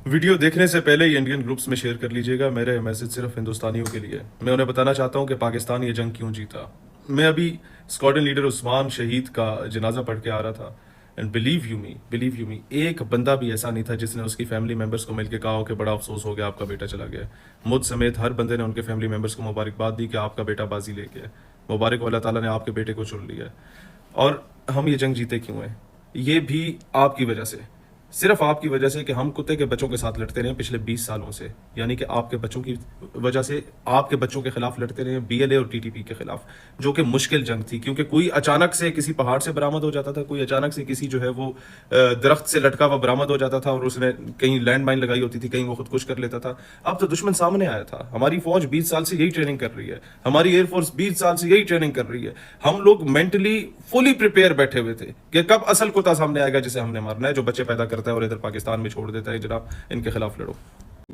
Video देखने से पहले ही इंडियन ग्रुप्स में शेयर कर लीजिएगा। मेरे मैसेज सिर्फ हिंदुस्तानियों के लिए। मैं उन्हें बताना चाहता हूं कि पाकिस्तान ये जंग क्यों जीता। मैं अभी स्क्वाड्रन लीडर उस्मान शहीद का जनाजा पढ़ के आ रहा था, एंड बिलीव यू मी, एक बंदा भी ऐसा नहीं था जिसने उसकी फैमिली मेंबर्स को मिलकर कहा हो कि बड़ा अफसोस हो गया, आपका बेटा चला गया। मुझ समेत हर बंदे ने उनके फैमिली मेंबर्स को मुबारकबाद दी कि आपका बेटा बाजी लेके है। मुबारक हो, अल्लाह ताला ने आपके बेटे को चुन लिया है। और हम ये जंग जीते क्यों हैं? ये भी आपकी वजह से, सिर्फ आपकी वजह से कि हम कुत्ते के बच्चों के साथ लड़ते रहे पिछले 20 सालों से। यानी कि आपके बच्चों की वजह से आपके बच्चों के खिलाफ लड़ते रहे, बीएलए और टीटीपी के खिलाफ, जो कि मुश्किल जंग थी, क्योंकि कोई अचानक से किसी पहाड़ से बरामद हो जाता था, कोई अचानक से किसी जो है वो दरख्त से लटका हुआ बरामद हो जाता था और उसने कहीं लैंड माइन लगाई होती थी, कहीं वो खुदकुश कर लेता था। अब तो दुश्मन सामने आया था। हमारी फौज 20 साल से यही ट्रेनिंग कर रही है, हमारी एयरफोर्स 20 साल से यही ट्रेनिंग कर रही है। हम लोग मेंटली फुली प्रिपेयर बैठे हुए थे कि कब असल कुत्ता सामने आएगा जिसे हमने मारना है, जो बच्चे पैदा करता है और इधर पाकिस्तान में छोड़ देता है। जनाब, इनके खिलाफ लड़ो।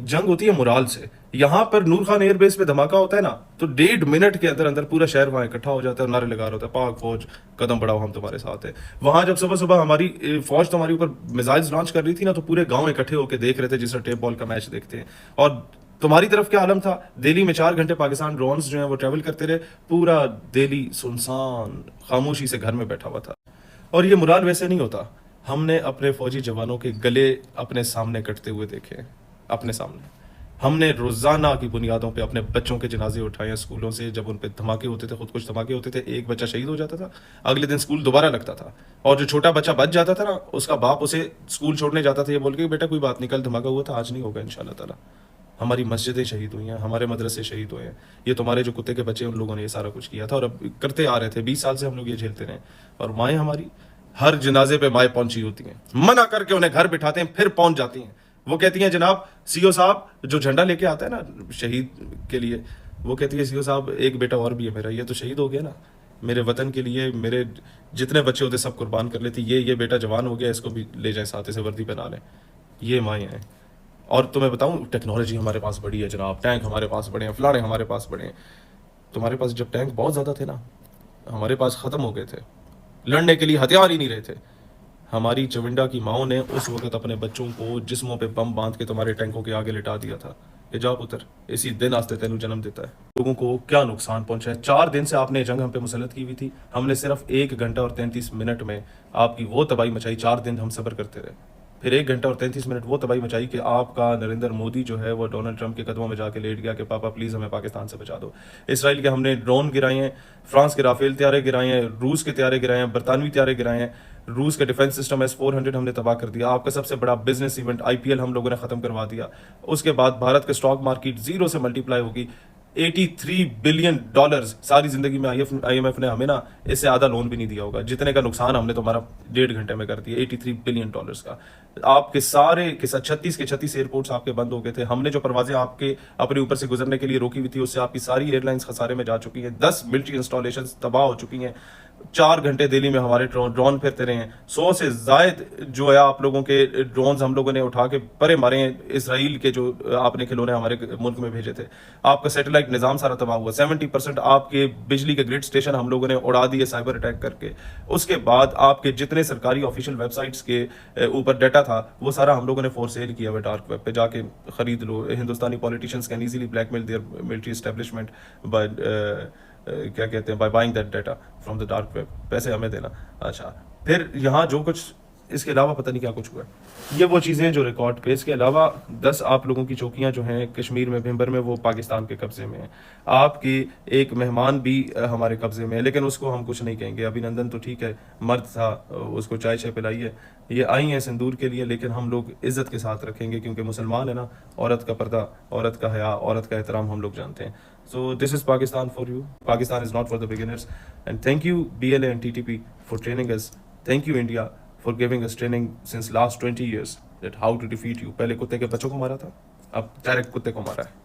जंग होती है मोराल से। यहां पर नूर खान एयरबेस पे धमाका होता है ना, तो 1.5 मिनट के अंदर अंदर पूरा शहर वहां इकट्ठा हो जाता है और नारे लगा रहा होता है, पाक फौज कदम बढ़ाओ, हम तुम्हारे साथ है। वहां जब सुबह सुबह हमारी फौज तुम्हारे ऊपर मिसाइल्स लॉन्च कर रही थी ना, तो पूरे गांव इकट्ठे होकर देख रहे थे, जिस तरह टेप बॉल का मैच देखते हैं। और तुम्हारी तरफ क्या आलम था? दिल्ली में 4 घंटे पाकिस्तान ड्रोन्स जो है वो ट्रेवल करते रहे, पूरा दिल्ली सुनसान खामोशी से घर में बैठा हुआ था। और ये मुराल वैसे नहीं होता। हमने अपने फौजी जवानों के गले अपने सामने कटते हुए देखे हैं, अपने सामने। हमने रोजाना की बुनियादों पे अपने बच्चों के जनाजे उठाए स्कूलों से। जब उन पे धमाके होते थे, खुद कुछ धमाके होते थे, एक बच्चा शहीद हो जाता था, अगले दिन स्कूल दोबारा लगता था। और जो छोटा बच्चा बच जाता था ना, उसका बाप उसे स्कूल छोड़ने जाता था ये बोल के, बेटा कोई बात नहीं, कल धमाका हुआ था, आज नहीं होगा इंशाल्लाह ताला। हमारी मस्जिदें शहीद हुई हैं, हमारे मदरसे शहीद हुए हैं। ये तुम्हारे जो कुत्ते के बच्चे, उन लोगों ने ये सारा कुछ किया था और अब करते आ रहे थे। 20 साल से हम लोग ये झेलते रहे। और माएँ हमारी, हर जनाजे पे माएँ पहुंची होती हैं, मना करके उन्हें घर बिठाते हैं, फिर पहुंच जाती हैं। वो कहती हैं, जनाब सीओ साहब जो झंडा लेके आता है ना शहीद के लिए, वो कहती है, सीओ साहब एक बेटा और भी है मेरा, ये तो शहीद हो गया ना, मेरे वतन के लिए मेरे जितने बच्चे होते सब कुर्बान कर लेती, ये बेटा जवान हो गया, इसको भी ले जाए साथ, इसे वर्दी पहना लें। ये माएँ हैं। और तुम्हें बताऊं, टेक्नोलॉजी हमारे पास बड़ी है जनाब, टैंक हमारे पास बड़े हैं, फलाने हमारे पास बड़े हैं। तुम्हारे पास जब टैंक बहुत ज़्यादा थे ना, हमारे पास ख़त्म हो गए थे, लड़ने के लिए हथियार ही नहीं रहे थे। हमारी चविंडा की माओ ने उस वक्त अपने बच्चों को जिस्मों पे बम बांध के तुम्हारे टैंकों के आगे लिटा दिया था। ये जा पुत्र, इसी दिन आस्ते तेनू जन्म देता है। लोगों को क्या नुकसान पहुंचा है। 4 दिन से आपने जंग हम पे मुसलत की हुई थी, हमने सिर्फ 1 घंटा और 33 मिनट में आपकी वो तबाही मचाई। 4 दिन हम सब्र करते रहे, फिर 1 घंटा और 33 मिनट वो तबाही मचाई कि आपका नरेंद्र मोदी जो है वो डोनाल्ड ट्रंप के कदमों में जाके लेट गया कि पापा प्लीज हमें पाकिस्तान से बचा दो। इसराइल के हमने ड्रोन गिराए हैं, फ्रांस के राफेल त्यारे गिराए हैं, रूस के त्यारे गिराए हैं, बरतानवी त्यारे गिराए हैं, रूस के डिफेंस सिस्टम S-400 हमने तबाह कर दिया। आपका सबसे बड़ा बिजनेस इवेंट IPL हम लोगों ने खत्म करवा दिया। उसके बाद भारत के स्टॉक मार्केट 0 से मल्टीप्लाई होगी। $83 बिलियन सारी जिंदगी में IMF ने हमें ना इससे आधा लोन भी नहीं दिया होगा, जितने का नुकसान हमने तुम्हारा 1.5 घंटे में कर दिया। $83 बिलियन का। आपके सारे के साथ 36 के 36 एयरपोर्ट्स आपके बंद हो गए थे। हमने जो परवाजें आपके अपने ऊपर से गुजरने के लिए रोकी हुई थी, उससे आपकी सारी एयरलाइंस खसारे में जा चुकी हैं। 10 मिलिट्री इंस्टॉलेशन तबाह हो चुकी हैं। 4 घंटे दिल्ली में हमारे ड्रोन फिरते रहे हैं। 100 से जायद जो है आप लोगों के ड्रोन हम लोगों ने उठा के परे मारे हैं। इसराइल के जो आपने खिलौने हमारे मुल्क में भेजे थे। आपका सैटेलाइट निजाम सारा तबाह हुआ। 70% आपके बिजली के ग्रिड स्टेशन हम लोगों ने उड़ा दिए साइबर अटैक करके। उसके बाद आपके जितने सरकारी ऑफिशियल वेबसाइट्स के ऊपर डाटा था, वो सारा हम लोगों ने फॉर सेल किया हुआ डार्क वेब पे, जाके खरीद लो। Hindustani politicians can easily blackmail their military establishment by क्या कहते हैं, by buying that data from the dark web. पैसे हमें देना। अच्छा, फिर यहाँ जो कुछ इसके अलावा पता नहीं क्या कुछ हुआ। ये वो चीज़ें जो रिकॉर्ड पे, इसके अलावा 10 आप लोगों की चौकियां जो हैं कश्मीर में, भिंबर में, वो पाकिस्तान के कब्जे में है। आपकी एक मेहमान भी हमारे कब्जे में है, लेकिन उसको हम कुछ नहीं कहेंगे। अभिनंदन तो ठीक है, मर्द था, उसको चाय चाय पिलाई है, ये आई हैं सिंदूर के लिए, लेकिन हम लोग इज्जत के साथ रखेंगे, क्योंकि मुसलमान है ना, औरत का पर्दा, औरत का हया, औरत का एहतराम हम लोग जानते हैं। So this is Pakistan for you. Pakistan is not for the beginners. And thank you BLA and TTP for training us. Thank you India for giving us training since last 20 years that how to defeat you। पहले कुत्ते के बच्चों को मारा था, अब direct कुत्ते को मारा है।